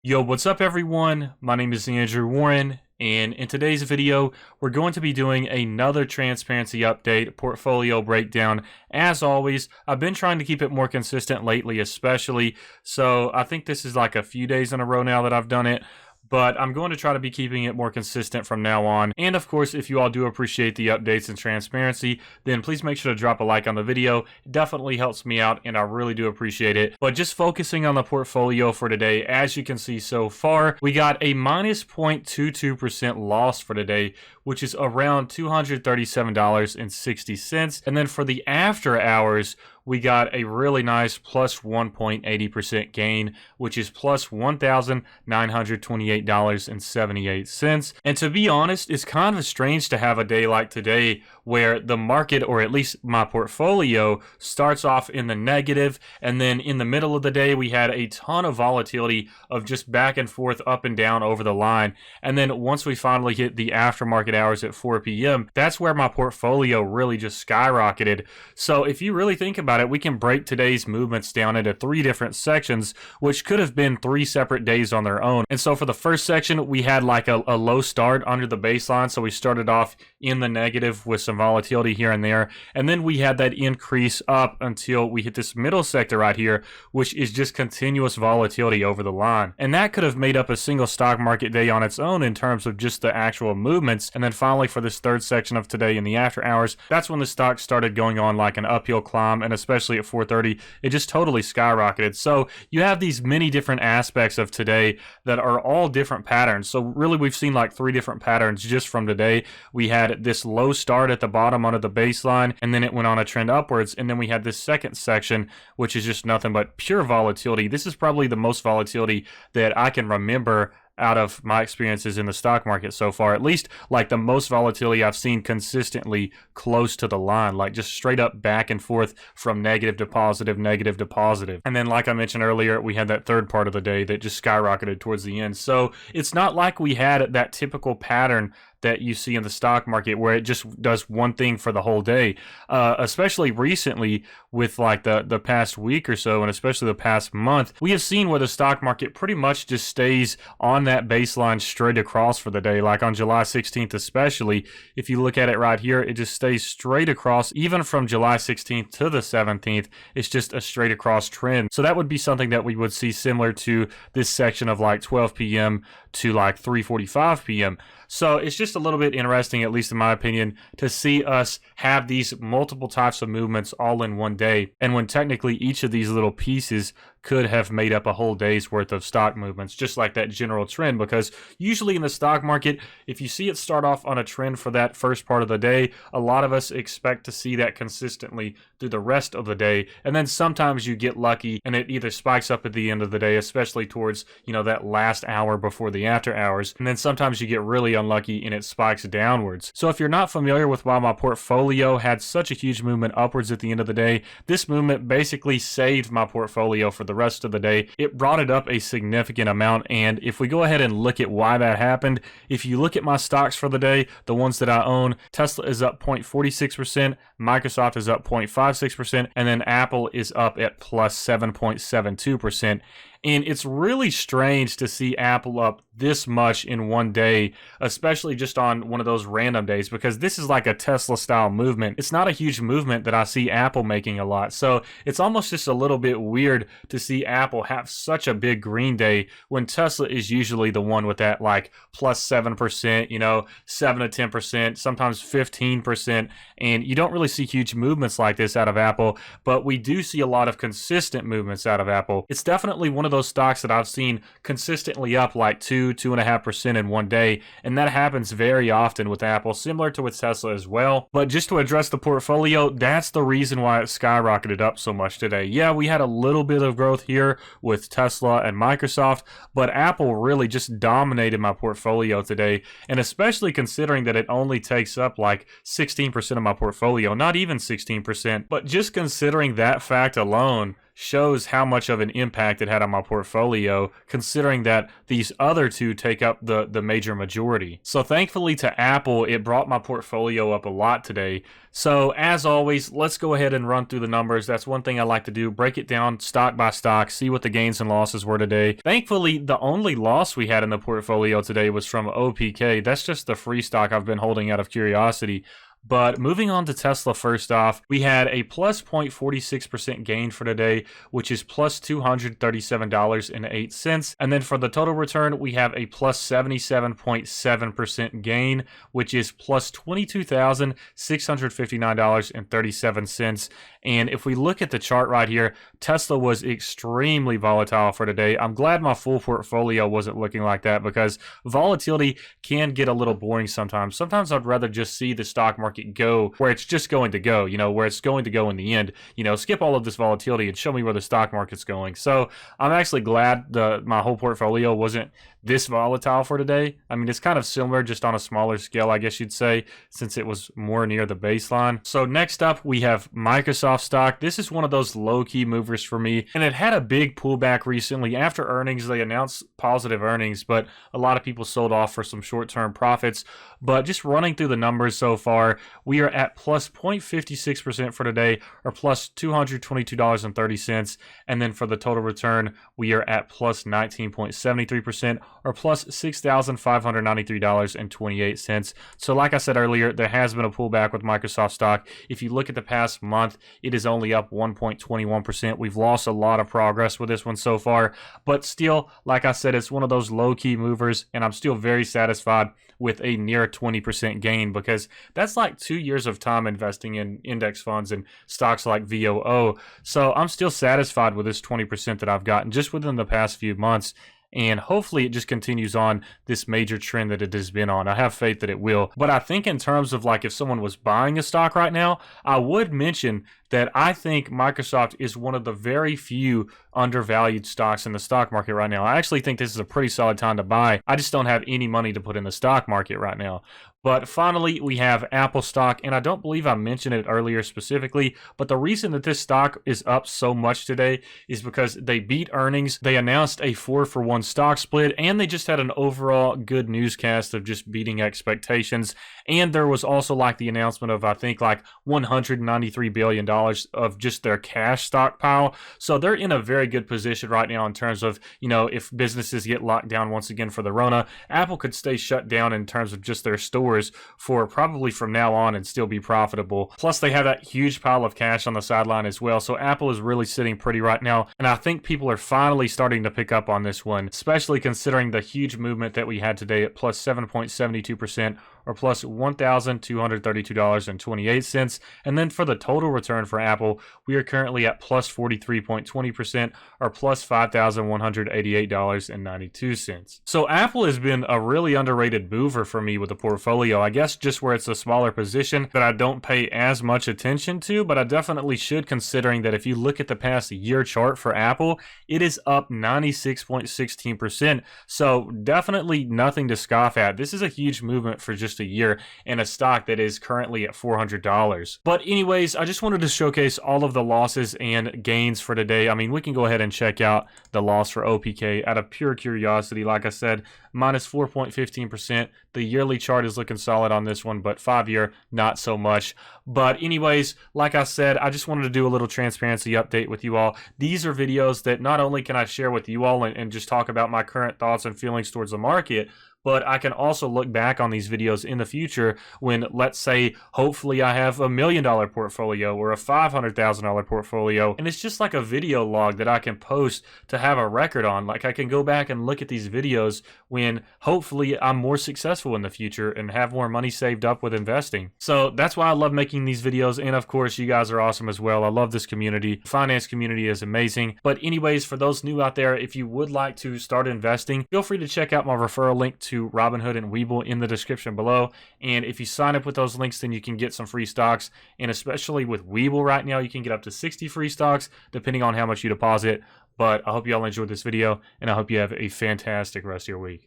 Yo, what's up everyone? My name is Andrew Warren, and in today's video, we're going to be doing another transparency update, portfolio breakdown. As always, I've been trying to keep it more consistent lately, especially, so I think this is like a few days in a row now that I've done it. But I'm going to try to be keeping it more consistent from now on. And of course, if you all do appreciate the updates and transparency, then please make sure to drop a like on the video. It definitely helps me out, and I really do appreciate it. But just focusing on the portfolio for today, as you can see so far, we got a minus 0.22% loss for today, which is around $237.60. And then for the after hours, we got a really nice plus 1.80% gain, which is plus $1,928.78. And to be honest, it's kind of strange to have a day like today where the market, or at least my portfolio, starts off in the negative, and then in the middle of the day we had a ton of volatility of just back and forth, up and down over the line. And then once we finally hit the aftermarket hours at 4 p.m., that's where my portfolio really just skyrocketed. So if you really think about it, we can break today's movements down into three different sections, which could have been three separate days on their own. And so for the first section, we had like a low start under the baseline. So we started off in the negative with some volatility here and there. And then we had that increase up until we hit this middle sector right here, which is just continuous volatility over the line. And that could have made up a single stock market day on its own in terms of just the actual movements. And then finally for this third section of today in the after hours, that's when the stock started going on like an uphill climb, and especially at 4:30, it just totally skyrocketed. So you have these many different aspects of today that are all different patterns. So really we've seen like three different patterns just from today. We had this low start at the bottom under the baseline, and then it went on a trend upwards, and then we had this second section, which is just nothing but pure volatility. This is probably the most volatility that I can remember out of my experiences in the stock market so far, at least like the most volatility I've seen consistently close to the line, like just straight up back and forth from negative to positive, negative to positive. And then like I mentioned earlier, we had that third part of the day that just skyrocketed towards the end. So it's not like we had that typical pattern that you see in the stock market where it just does one thing for the whole day, especially recently with like the past week or so, and especially the past month, we have seen where the stock market pretty much just stays on that baseline straight across for the day. Like on July 16th especially, if you look at it right here, it just stays straight across. Even from July 16th to the 17th, it's just a straight across trend. So that would be something that we would see similar to this section of like 12 p.m. to like 3:45 p.m. So it's just a little bit interesting, at least in my opinion, to see us have these multiple types of movements all in one day, and when technically each of these little pieces could have made up a whole day's worth of stock movements, just like that general trend. Because usually in the stock market, if you see it start off on a trend for that first part of the day, a lot of us expect to see that consistently through the rest of the day. And then sometimes you get lucky and it either spikes up at the end of the day, especially towards, that last hour before the after hours. And then sometimes you get really unlucky and it spikes downwards. So if you're not familiar with why my portfolio had such a huge movement upwards at the end of the day, this movement basically saved my portfolio for the rest of the day. It brought it up a significant amount, and if we go ahead and look at why that happened, if you look at my stocks for the day, the ones that I own, Tesla is up 0.46%, Microsoft is up 0.56%, and then Apple is up at plus 7.72%. And it's really strange to see Apple up this much in one day, especially just on one of those random days, because this is like a Tesla style movement. It's not a huge movement that I see Apple making a lot. So it's almost just a little bit weird to see Apple have such a big green day when Tesla is usually the one with that like plus 7%, 7 to 10%, sometimes 15%. And you don't really see huge movements like this out of Apple, but we do see a lot of consistent movements out of Apple. It's definitely one of those stocks that I've seen consistently up like 2.5% in one day, and that happens very often with Apple, similar to with Tesla as well. But just to address the portfolio, that's the reason why it skyrocketed up so much today. Yeah, we had a little bit of growth here with Tesla and Microsoft, but Apple really just dominated my portfolio today, and especially considering that it only takes up like 16% of my portfolio, not even 16%, but just considering that fact alone shows how much of an impact it had on my portfolio, considering that these other two take up the major majority. So thankfully to Apple, it brought my portfolio up a lot today. So as always, let's go ahead and run through the numbers. That's one thing I like to do, break it down stock by stock, see what the gains and losses were today. Thankfully, the only loss we had in the portfolio today was from OPK. That's just the free stock I've been holding out of curiosity. But moving on to Tesla first off, we had a plus 0.46% gain for today, which is plus $237.08. And then for the total return, we have a plus 77.7% gain, which is plus $22,659.37. And if we look at the chart right here, Tesla was extremely volatile for today. I'm glad my full portfolio wasn't looking like that, because volatility can get a little boring sometimes. Sometimes I'd rather just see the stock market go where it's just going to go, where it's going to go in the end, skip all of this volatility and show me where the stock market's going. So I'm actually glad my whole portfolio wasn't this volatile for today. I mean, it's kind of similar, just on a smaller scale, I guess you'd say, since it was more near the baseline. So next up, we have Microsoft stock. This is one of those low-key movers for me, and it had a big pullback recently. After earnings, they announced positive earnings, but a lot of people sold off for some short-term profits. But just running through the numbers so far, we are at plus 0.56% for today, or plus $222.30. And then for the total return, we are at plus 19.73%, or plus $6,593.28. So like I said earlier, there has been a pullback with Microsoft stock. If you look at the past month, it is only up 1.21%. We've lost a lot of progress with this one so far, but still, like I said, it's one of those low-key movers, and I'm still very satisfied with a near 20% gain, because that's like 2 years of time investing in index funds and stocks like VOO. So I'm still satisfied with this 20% that I've gotten just within the past few months. And hopefully it just continues on this major trend that it has been on. I have faith that it will. But I think in terms of like if someone was buying a stock right now, I would mention that I think Microsoft is one of the very few undervalued stocks in the stock market right now. I actually think this is a pretty solid time to buy. I just don't have any money to put in the stock market right now. But finally, we have Apple stock, and I don't believe I mentioned it earlier specifically, but the reason that this stock is up so much today is because they beat earnings. They announced a 4-for-1 stock split, and they just had an overall good newscast of just beating expectations. And there was also like the announcement of, I think, like $193 billion of just their cash stockpile. So they're in a very good position right now in terms of, if businesses get locked down once again for the Rona, Apple could stay shut down in terms of just their stores for probably from now on and still be profitable. Plus, they have that huge pile of cash on the sideline as well. So Apple is really sitting pretty right now. And I think people are finally starting to pick up on this one, especially considering the huge movement that we had today at plus 7.72%, or plus $1,232.28. And then for the total return for Apple, we are currently at plus 43.20%, or plus $5,188.92. So Apple has been a really underrated mover for me with the portfolio. I guess just where it's a smaller position that I don't pay as much attention to, but I definitely should, considering that if you look at the past year chart for Apple, it is up 96.16%. So definitely nothing to scoff at. This is a huge movement for just a year in a stock that is currently at $400. But anyways, I just wanted to showcase all of the losses and gains for today. I mean, we can go ahead and check out the loss for OPK out of pure curiosity. Like I said, minus 4.15%. The yearly chart is looking solid on this one, but 5-year, not so much. But anyways, like I said, I just wanted to do a little transparency update with you all. These are videos that not only can I share with you all and just talk about my current thoughts and feelings towards the market, but I can also look back on these videos in the future when, let's say, hopefully I have $1 million portfolio or a $500,000 portfolio, and it's just like a video log that I can post to have a record on. Like, I can go back and look at these videos when hopefully I'm more successful in the future and have more money saved up with investing. So that's why I love making these videos, and of course you guys are awesome as well. I love this community. The finance community is amazing. But anyways, for those new out there, if you would like to start investing, feel free to check out my referral link to Robinhood and Webull in the description below. And if you sign up with those links, then you can get some free stocks. And especially with Webull right now, you can get up to 60 free stocks depending on how much you deposit. But I hope you all enjoyed this video, and I hope you have a fantastic rest of your week.